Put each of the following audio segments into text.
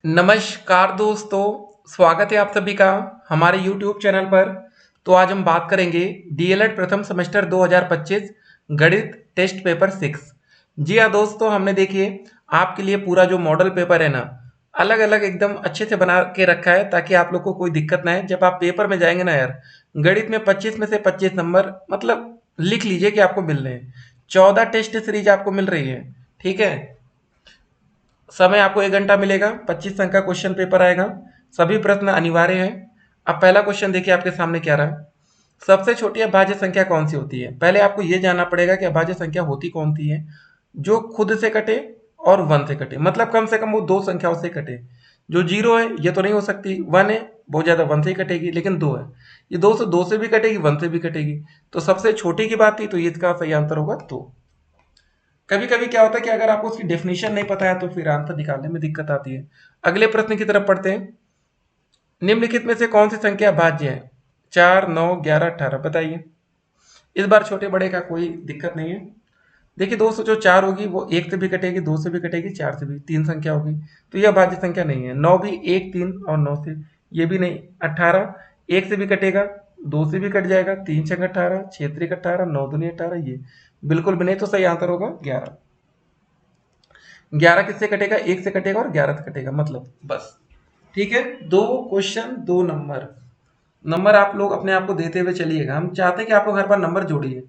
नमस्कार दोस्तों, स्वागत है आप सभी का हमारे YouTube चैनल पर। तो आज हम बात करेंगे डीएलएड प्रथम सेमेस्टर 2025 गणित टेस्ट पेपर 6। जी हाँ दोस्तों, हमने देखिए आपके लिए पूरा जो मॉडल पेपर है ना, अलग अलग एकदम अच्छे से बना के रखा है ताकि आप लोग को कोई दिक्कत ना है। जब आप पेपर में जाएंगे ना यार, गणित में 25 में से 25 नंबर मतलब लिख लीजिए कि आपको मिल रहे हैं। 14 टेस्ट सीरीज आपको मिल रही है, ठीक है। समय आपको 1 घंटा मिलेगा। 25 अंक का क्वेश्चन पेपर आएगा। सभी प्रश्न अनिवार्य हैं। अब पहला क्वेश्चन देखिए आपके सामने क्या रहा। सबसे छोटी अभाज्य संख्या कौन सी होती है? पहले आपको यह जानना पड़ेगा कि अभाज्य संख्या होती कौन सी है जो खुद से कटे और वन से कटे, मतलब कम से कम वो दो संख्याओं से कटे। जो जीरो है ये तो नहीं हो सकती, वन है बहुत ज्यादा वन से ही कटेगी, लेकिन दो है ये दो से भी कटेगी, वन से भी कटेगी। तो सबसे छोटी की बात थी, तो ये इसका सही आंसर होगा दो। कभी कभी क्या होता है कि अगर आपको उसकी डेफिनेशन नहीं पता है तो फिर आंसर निकालने में दिक्कत आती है। अगले प्रश्न की तरफ पढ़ते हैं। निम्नलिखित में से कौन सी संख्या भाज्य है? 4, 9, 11, 18 बताइए। इस बार छोटे बड़े का कोई दिक्कत नहीं है। देखिए दोस्तों, जो चार होगी वो एक से भी कटेगी, दो से भी कटेगी, चार से भी, तीन संख्या होगी। तो यह भाज्य संख्या नहीं है। नौ भी एक, तीन और नौ से, ये भी नहीं। 18 एक से भी कटेगा, दो से भी कट जाएगा, तीन छः 18, छः त्रिक 18, नौ दूनी 18, ये बिल्कुल भी नहीं। तो सही आंसर होगा 11। 11 किससे कटेगा? एक से कटेगा और 11 से कटेगा, मतलब बस। ठीक है, दो क्वेश्चन दो नंबर। नंबर आप लोग अपने आप को देते हुए चलिएगा। हम चाहते हैं कि आप लोग हर बार नंबर जोड़िए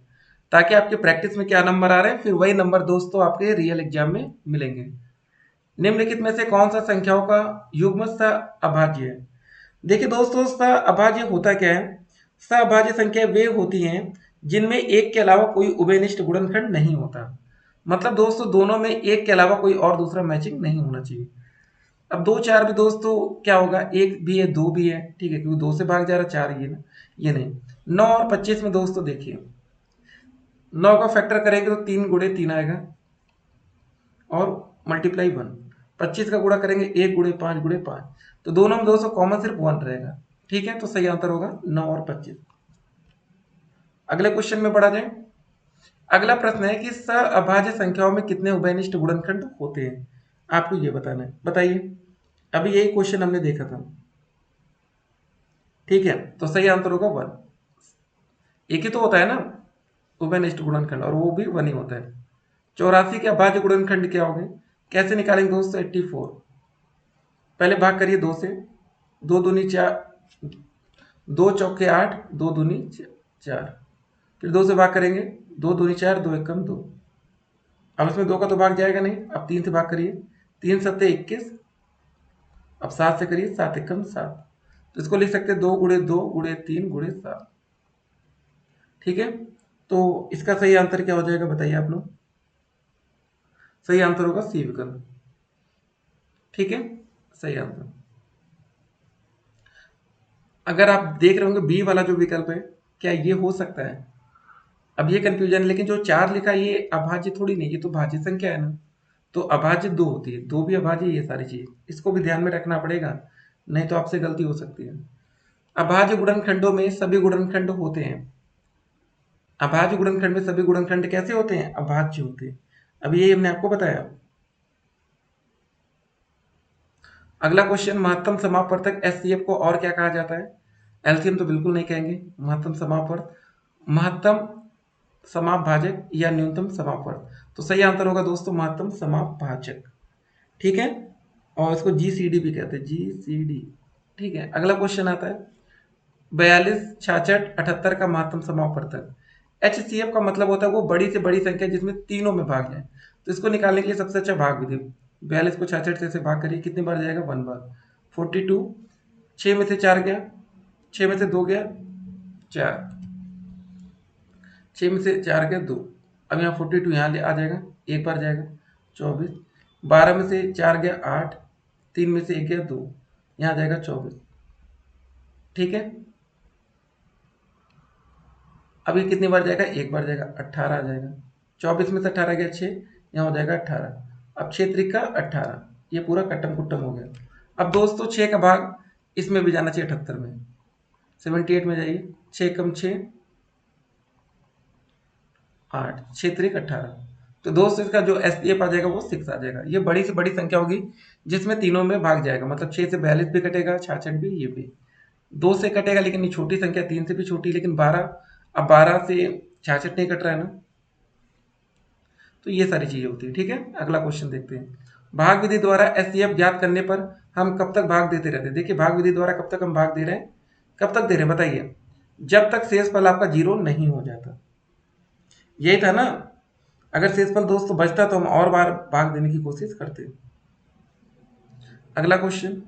ताकि आपके प्रैक्टिस में क्या नंबर आ रहे हैं, फिर वही नंबर दोस्तों आपके रियल एग्जाम में मिलेंगे। निम्नलिखित में से कौन सा संख्याओं का युग्म अभाज्य है? देखिए दोस्तों, अभाज्य होता क्या है? अभाज्य संख्या वे होती हैं जिनमें एक के अलावा कोई उभयनिष्ठ गुणनखंड नहीं होता। मतलब दोस्तों, दोनों में एक के अलावा कोई और दूसरा मैचिंग नहीं होना चाहिए। अब दो चार भी दोस्तों क्या होगा, एक भी है दो भी है, ठीक है, क्योंकि दो से भाग जा रहा है, चार ये ना, ये नहीं। 9 और 25 में दोस्तों देखिए, 9 का फैक्टर करेंगे तो 3 गुणे 3 आएगा और मल्टीप्लाई 1। 25 का गुणा करेंगे 1 गुणे 5 गुणे 5। तो दोनों में दोस्तों कॉमन सिर्फ 1 रहेगा। ठीक है, तो सही आंसर होगा 9 और 25। अगले क्वेश्चन में बढ़ा जाए। अगला प्रश्न है कि अभाज्य संख्याओं में कितने उभयनिष्ठ गुणनखंड होते हैं? आपको ये बताना है, बताइए। अभी यही क्वेश्चन हमने देखा था, ठीक है। तो सही आंसर होगा 1। एक ही तो होता है ना उभयनिष्ठ गुणनखंड, और वो भी 1 ही होता है। 84 के अभाज्य गुणनखंड क्या होंगे? कैसे निकालेंगे दोस्तों? 84। पहले भाग करिए 2 से। 2 दूनी 4, 2 चौके 8, 2 दूनी 4। फिर 2 से भाग करेंगे, 2 दूनी 4, 2 एकम 2। अब इसमें 2 का तो भाग जाएगा नहीं। अब 3 से भाग करिए, 3 सत्ते 21। अब 7 से करिए, 7 एकम 7। तो इसको लिख सकते हैं 2 गुणे 2 गुणे 3 गुणे 7। ठीक है, तो इसका सही आंसर क्या हो जाएगा बताइए आप लोग। सही आंसर होगा सी विकल्प। ठीक है, सही आंसर। अगर आप देख रहे होंगे बी वाला जो विकल्प है, क्या ये हो सकता है? अब ये कंफ्यूजन है, लेकिन जो 4 लिखा है ये अभाज्य थोड़ी नहीं, ये तो भाज्य संख्या है ना। तो अभाज्य 2 होती है, 2 भी अभाज्य, ये सारी चीज इसको भी ध्यान में रखना पड़ेगा, नहीं तो आपसे गलती हो सकती है। अभाज्य गुणनखंडों में सभी गुणनखंड होते हैं। अभाज्य गुणनखंड में सभी गुणनखंड कैसे होते हैं? अभाज्य होते हैं। अब ये हमने आपको बताया। अगला क्वेश्चन, महत्तम समापवर्तक एचसीएफ को और क्या कहा जाता है? एलसीएम तो बिल्कुल नहीं कहेंगे। महत्तम समापवर्त, महत्तम समापभाजक या न्यूनतम समापवर्त। तो सही आंसर होगा दोस्तों महत्तम समापभाजक। ठीक है, और इसको जीसीडी भी कहते हैं, जीसीडी। ठीक है, अगला क्वेश्चन आता है 42, 66, 78 का महत्तम समापवर्तक। एचसीएफ का मतलब होता है वो बड़ी से बड़ी संख्या जिसमें तीनों में भाग जाए। तो इसको निकालने के लिए सबसे अच्छा भाग विधि। 42 को 66 से भाग करिए, कितनी बार जाएगा? 1 बार। 42, 6 में से 4 गया, 6 में से 2 गया 4, 6 में से 4 गया 2। अब यहाँ 42 यहाँ आ जाएगा, एक बार जाएगा 24। 12 में से 4 गया 8, 3 में से 1 गया 2, यहाँ जाएगा 24। ठीक है, अब ये कितनी बार जाएगा? एक बार जाएगा, 18 आ जाएगा। 24 में से 18 गया 6, यहाँ हो जाएगा 18। अब 6 त्रिक का 18, ये पूरा कट्टम कुट्टम हो गया। अब दोस्तों 6 का भाग इसमें भी जाना चाहिए, 78 में। 78 में जाइए, 6 कम 6 8, 6 त्रिक 18। तो दोस्तों इसका जो एसपीएफ आ जाएगा वो 6 आ जाएगा। ये बड़ी से बड़ी संख्या होगी जिसमें तीनों में भाग जाएगा, मतलब 6 से 42 भी कटेगा, 66 भी, ये भी 2 से कटेगा, लेकिन ये छोटी संख्या 3 से भी छोटी, लेकिन 12, अब 12 से 66 नहीं कट रहा है ना। तो ये सारी चीजें होती है। ठीक है, अगला क्वेश्चन देखते हैं। भाग विधि द्वारा एचसीएफ ज्ञात करने पर हम कब तक भाग देते रहते हैं। देखिए भाग विधि द्वारा कब तक हम भाग दे रहे हैं, कब तक दे रहे हैं बताइए, जब तक शेषफल आपका 0 नहीं हो जाता। यही था ना, अगर शेषफल दोस्तों बचता तो हम और बार भाग देने की कोशिश करते। अगला क्वेश्चन,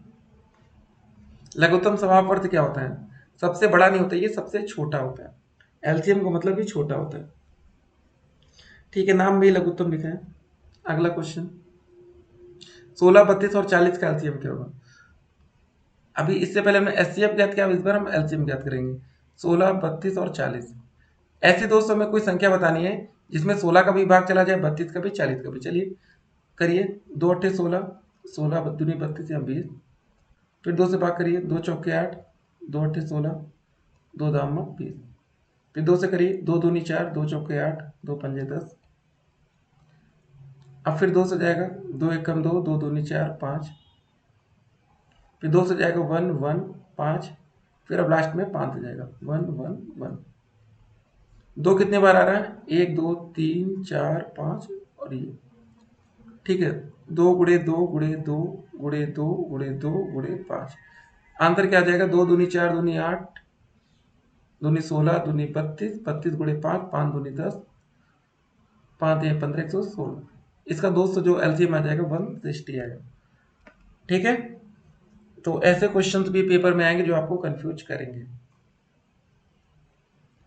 लघुत्तम समापवर्त क्या होता है। सबसे बड़ा नहीं होता, ये सबसे छोटा होता है। एलसीएम का मतलब ही छोटा होता है। ठीक है, नाम भी लघुत्तम लिखा है। अगला क्वेश्चन, 16, 32 और 40 का एलसीएम क्या होगा। अभी इससे पहले हमने एचसीएफ ज्ञात किया, इस बार हम एलसीएम ज्ञात करेंगे। 16, 32 और 40, ऐसे दोस्तों में कोई संख्या बतानी है जिसमें 16 का भी भाग चला जाए, 32 का भी, 40 का भी। चलिए करिए, 2 अट्ठे 16, 16 दूनी 32 या 20, फिर 2 से भाग करिए, 2 चौके 8, 2 अट्ठे 16, 2 दाम 20, फिर 2 से करिए, 2 दूनी 4, 2 चौके 8, 2 पंजे 10, अब फिर 2 से जाएगा, 2 एक कम 2, 2 दूनी 4, 5, फिर 2 से जाएगा 1 1 5, फिर अब लास्ट में 5 से जाएगा 1 1 1। 2 कितने बार आ रहा है, 1 2 3 4 5 और ये। ठीक है, 2 गुड़े 2 गुड़े 2 गुड़े 2 गुड़े 2 गुड़े 5, आंसर क्या आ जाएगा, 2 दूनी 4 दूनी 8, दूनी 16 दूनी 32, 32 गुड़े 5, 5 दूनी 10, 5 या 15, 116। इसका दोस्तों जो एलसीएम आ जाएगा 160 आएगा। ठीक है, तो ऐसे क्वेश्चंस भी पेपर में आएंगे जो आपको कंफ्यूज करेंगे।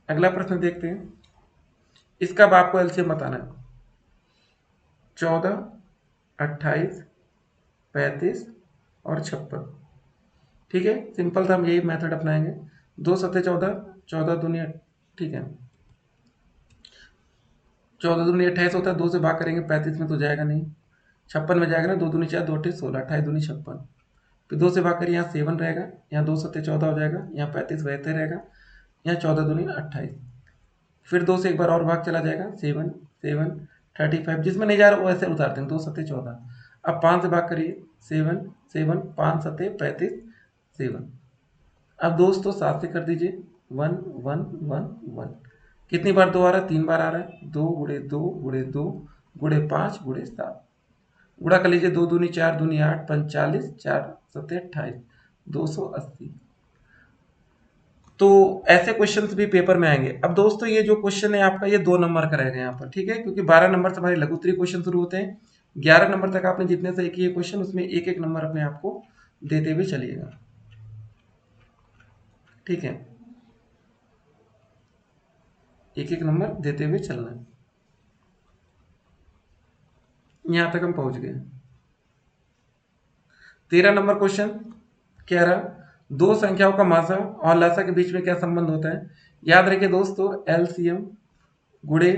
अगला प्रश्न देखते हैं, इसका अब आपको एलसीएम बताना है। 14, 28, 35 और 56। ठीक है, सिंपल था, हम यही मेथड अपनाएंगे। 2 सत्ते 14, 14 दूनी, ठीक है, 14 दूनी 28 होता है, 2 से भाग करेंगे, 35 में तो जाएगा नहीं, 56 में जाएगा ना, 2 दूनी 4, 2 अट्ठे 16, 28 दूनी 56, फिर 2 से भाग करिए, यहाँ 7 रहेगा, यहाँ 2 सत्ते 14 हो जाएगा, यहाँ 35 वैसे रहेगा, यहाँ 14 दूनी 28, फिर 2 से एक बार और भाग चला जाएगा, 7 7 35, जिसमें नहीं जा रहा वो ऐसे उतार देंगे, 2 सत्ते 14। अब 5 से भाग करिए, 7 7, 5 सत्ते 35, 7। अब दोस्तों 7 से कर दीजिए, 1 1 1 1, कितनी बार 2 आ रहा है, 3 बार आ रहा है, 2 गुड़े 2 गुड़े 2 गुड़े 5 गुड़े 7, गुड़ा कर लीजिए, 2 दूनी 4 दूनी 8, 45, 4 सत्ते 28, 280। तो ऐसे क्वेश्चंस भी पेपर में आएंगे। अब दोस्तों ये जो क्वेश्चन है आपका, ये 2 नंबर का रहेगा यहाँ पर। ठीक है, क्योंकि 12 नंबर से हमारे लघु उत्तरीय क्वेश्चन शुरू होते हैं, 11 नंबर तक आपने जितने सही किए क्वेश्चन, उसमें एक एक नंबर अपने आपको देते हुए चलिएगा। ठीक है, एक एक नंबर देते हुए चलना है। यहां तक हम पहुंच गए। 13 नंबर क्वेश्चन क्या रहा, दो संख्याओं का मासा और लसा के बीच में क्या संबंध होता है। याद रखिए दोस्तों, एलसीएम गुड़े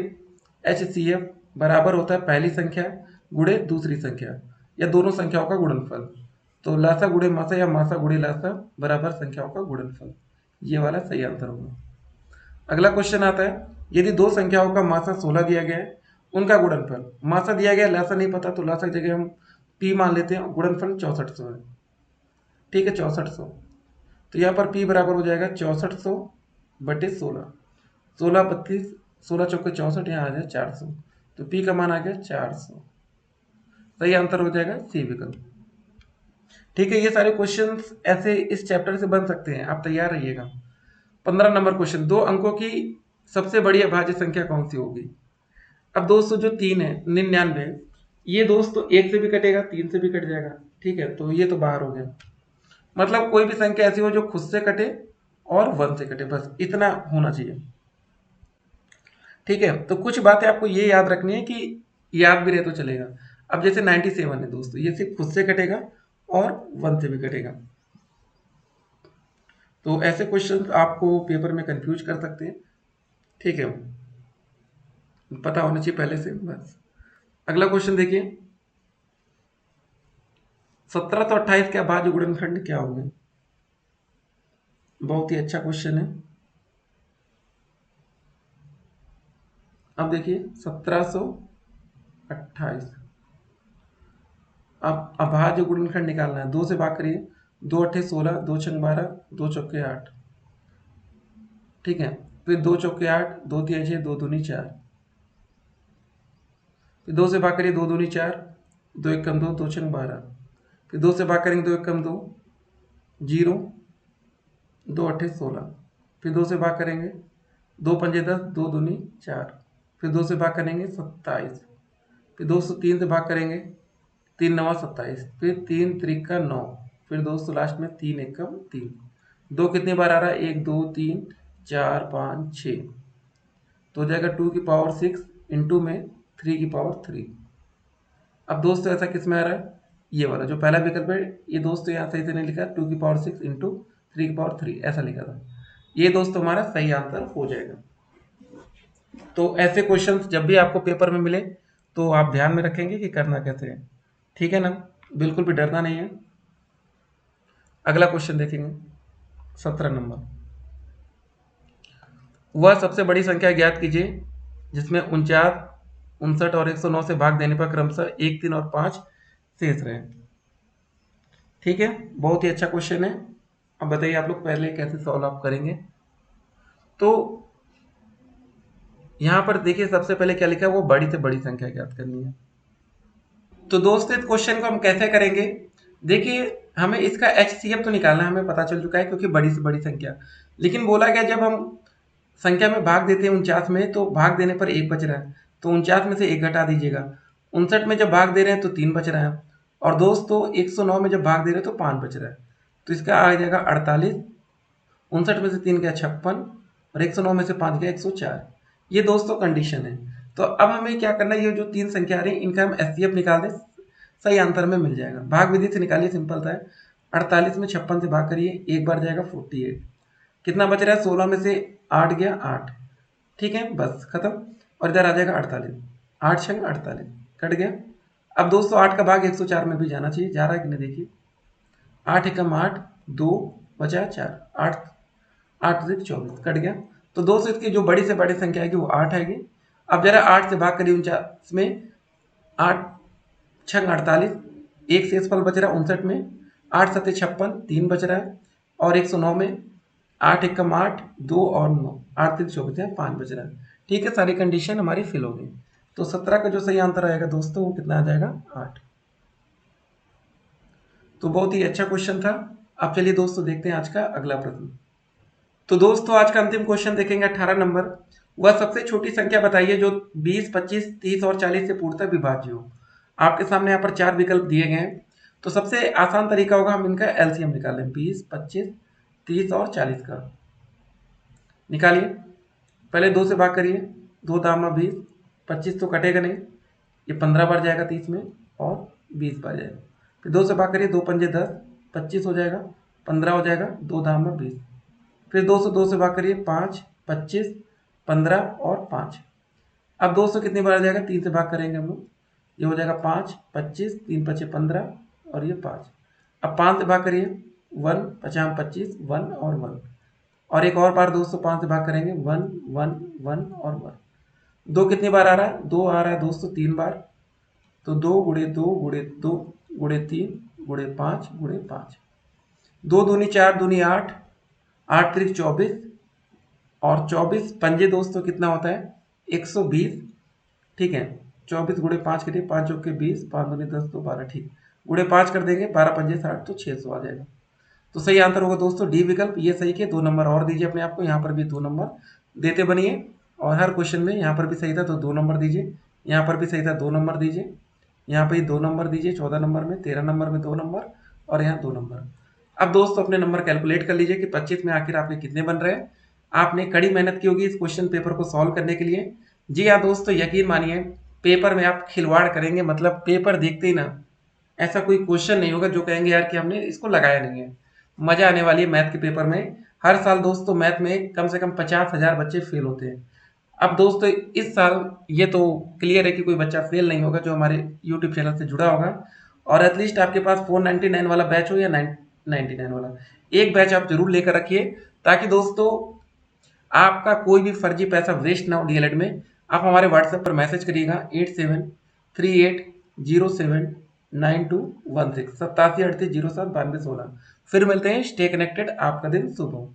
एचसीएफ बराबर होता है पहली संख्या गुड़े दूसरी संख्या या दोनों संख्याओं का गुणनफल। तो लासा गुड़े मासा या मासा गुड़े लासा बराबर संख्याओं का गुणनफल, ये वाला सही आंसर होगा। अगला क्वेश्चन आता है, यदि दो संख्याओं का मासा 16 दिया गया है, उनका गुणनफल, मासा दिया गया लासा नहीं पता तो लासा की जगह हम पी मान लेते हैं, गुणनफल 6400 है। ठीक है, 6400, तो यहाँ पर पी बराबर हो जाएगा 6400 बटे 16, 16 32, 16 चौके 64, यहाँ आ जाए 400, तो पी का मान आ गया 400। सही आंसर हो जाएगा सी विकल्प। ठीक है, ये सारे क्वेश्चंस ऐसे इस चैप्टर से बन सकते हैं, आप तैयार रहिएगा। 15 नंबर क्वेश्चन, दो अंकों की सबसे बड़ी अभाज्य संख्या कौन सी होगी। अब दोस्तों जो 3 है 99, ये दोस्तों 1 से भी कटेगा 3 से भी कट जाएगा। ठीक है, तो ये तो बाहर हो गया, मतलब कोई भी संख्या ऐसी हो जो खुद से कटे और 1 से कटे, बस इतना होना चाहिए। ठीक है, तो कुछ बातें आपको ये याद रखनी है कि याद भी रहे तो चलेगा। अब जैसे 97 है दोस्तों, ये सिर्फ खुद से कटेगा और 1 से भी कटेगा, तो ऐसे क्वेश्चन आपको पेपर में कंफ्यूज कर सकते हैं। ठीक है, पता होना चाहिए पहले से बस। अगला क्वेश्चन देखिए, 1728 के अभाज्य गुणनखंड क्या होंगे। बहुत ही अच्छा क्वेश्चन है। अब देखिए 1728, अब अभाज्य गुणनखंड निकालना है। 2 से भाग करिए, 2 अट्ठे 16, 2 छंग 12, 2 चौके 8, ठीक है। फिर 2 चौके 8, 2 तिया 6, 2 दूनी 4, फिर 2 से भाग करिए, 2 दूनी 4, 2 एकम 2, 2 छंग 12, फिर 2 से भाग करेंगे, 2 एकम 2, 0, 2 अट्ठे 16, फिर 2 से भाग करेंगे, 2 पंजे 10, 2 दूनी 4, फिर 2 से भाग करेंगे 27, फिर दोस्तों 3 से भाग करेंगे, 3 नवा 27, फिर 3 त्रिका 9, फिर दोस्तों लास्ट में 3 एकम 3। 2 कितनी बार आ रहा है? 1 2 3 4 5 6, तो हो जाएगा 2 की पावर 6 इंटू में 3 की पावर 3। अब दोस्तों ऐसा किस में आ रहा है? ये वाला जो पहला विकल्प है, ये दोस्तों यहाँ सही से नहीं लिखा, 2 की पावर 6 इंटू 3 की पावर 3 ऐसा लिखा था। ये दोस्तों हमारा सही आंसर हो जाएगा। तो ऐसे क्वेश्चंस जब भी आपको पेपर में मिले तो आप ध्यान में रखेंगे कि करना कैसे है, ठीक है ना? बिल्कुल भी डरना नहीं है। अगला क्वेश्चन देखेंगे 17 नंबर। वह सबसे बड़ी संख्या ज्ञात कीजिए जिसमें 49, 59 और 109 से भाग देने पर क्रमशः 1, 3 और 5 शेष रहे। ठीक है, बहुत ही अच्छा क्वेश्चन है। अब बताइए आप लोग पहले कैसे सॉल्व आप करेंगे। तो यहाँ पर देखिए सबसे पहले क्या लिखा है, वो बड़ी से बड़ी संख्या ज्ञात करनी है। तो दोस्तों इस क्वेश्चन को हम कैसे करेंगे, देखिए हमें इसका HCF तो निकालना है, हमें पता चल चुका है क्योंकि बड़ी से बड़ी संख्या। लेकिन बोला गया जब हम संख्या में भाग देते हैं 49 में, तो भाग देने पर 1 बच रहा है, तो 49 में से 1 घटा दीजिएगा। 59 में जब भाग दे रहे हैं तो 3 बच रहा है, और दोस्तों 109 में जब भाग दे रहे हैं तो 5 बच रहा है, तो इसका आ जाएगा 48। 59 में से 3 गया 56, और 109 में से 5 गया 104। ये दोस्तों कंडीशन है। तो अब हमें क्या करना है, ये जो 3 संख्या आ रही है इनका हम HCF निकाल दें, सही आंसर में मिल जाएगा। भाग विधि से निकालिए, सिंपल था। 48 में 56 से भाग करिए, एक बार जाएगा 48, कितना बच रहा है? 16 में से 8 गया 8, ठीक है, बस खत्म। और इधर आ जाएगा 48, 8 छंग 48 कट गया। अब दोस्तों 8 का भाग 104 में भी जाना चाहिए, जा रहा है कि नहीं देखिए। 8 एकम 8, 2 बचा 4, 8 8 से 24 कट गया। तो दोस्तों इसकी जो बड़ी से बड़ी संख्या आएगी वो 8 आएगी। अब जरा 8 से भाग करिए 49 में, 8 छंग 48, एक शेष फल बच रहा है 59 में, 8 सत्ते 56, 3 बच रहा है, और 109 में 8 एकम 8, 2 और 9, 8 3 24 है, 5 बच रहा है। ठीक है, सारी कंडीशन हमारी फिल हो गई। तो 17 का जो सही आंसर आएगा दोस्तों वो कितना आ जाएगा? 8। तो बहुत ही अच्छा क्वेश्चन था। अब चलिए दोस्तों देखते हैं आज का अगला प्रश्न। तो दोस्तों आज का अंतिम क्वेश्चन देखेंगे 18 नंबर। वह सबसे छोटी संख्या बताइए जो 20, 25, 30 और 40 से पूर्णतः विभाज्य हो। आपके सामने यहाँ पर 4 विकल्प दिए गए हैं। तो सबसे आसान तरीका होगा हम इनका एलसीएम निकालें, 20, 25, 30 और 40 का। निकालिए, पहले 2 से भाग करिए, 2 दामा 20, 25 तो कटेगा नहीं, ये 15 बार जाएगा 30 में, और 20 बार जाएगा। फिर 2 से भाग करिए, 2 पंजे 10, 25 हो जाएगा, 15 हो जाएगा, 2 दामा 20। फिर 202 से भाग करिए, 5, 25, 15 और 5। अब 200 कितनी बार आ जाएगा? 3 से भाग करेंगे हम लोग, ये हो जाएगा 5, 25, 3 पचे 15 और ये 5। अब 5 से भाग करिए, 1, 50, 25, 1 और 1। और एक और बार दोस्तों 5 से भाग करेंगे, 1, 1, 1 और 1। 2 कितनी बार आ रहा है? 2 आ रहा है दोस्तों 3 बार, तो 2 गुणे 2 गुणे 2 गुणे 3 गुणे 5 गुणे 5। 2 दूनी 4 दूनी 8, 8 त्रिक 24, और 24 पंजे दोस्तों कितना होता है? 120, ठीक है। 24 गुणे 5 करिए, 5 चौके 20, 5 दूनी 10 तो 12, ठीक। गुणे 5 कर देंगे, 12 पंजे 60 तो 600 आ जाएगा। तो सही आंसर होगा दोस्तों डी विकल्प। ये सही के 2 नंबर और दीजिए अपने आप को, यहाँ पर भी 2 नंबर देते बनिए। और हर क्वेश्चन में यहाँ पर भी सही था तो 2 नंबर दीजिए, यहाँ पर भी सही था 2 नंबर दीजिए, यहाँ पर 2 नंबर दीजिए, 14 नंबर में, 13 नंबर में 2 नंबर, और यहाँ 2 नंबर। अब दोस्तों अपने नंबर कैलकुलेट कर लीजिए कि 25 में आखिर आपके कितने बन रहे हैं। आपने कड़ी मेहनत की होगी इस क्वेश्चन पेपर को सॉल्व करने के लिए। जी हाँ दोस्तों, यकीन मानिए पेपर में आप खिलवाड़ करेंगे, मतलब पेपर देखते ही ना ऐसा कोई क्वेश्चन नहीं होगा जो कहेंगे यार कि हमने इसको लगाया नहीं है। मजा आने वाली है मैथ के पेपर में। हर साल दोस्तों मैथ में कम से कम 50,000 बच्चे फेल होते हैं। अब दोस्तों इस साल ये तो क्लियर है कि कोई बच्चा फेल नहीं होगा जो हमारे यूट्यूब चैनल से जुड़ा होगा। और एटलीस्ट आपके पास 499 वाला बैच हो या 999 वाला, एक बैच आप जरूर लेकर रखिए, ताकि दोस्तों आपका कोई भी फर्जी पैसा वेस्ट ना हो डीएलएड में। आप हमारे व्हाट्सएप पर मैसेज करिएगा 873807 9216 8738079216। फिर मिलते हैं। Stay connected. आपका दिन शुभ हो।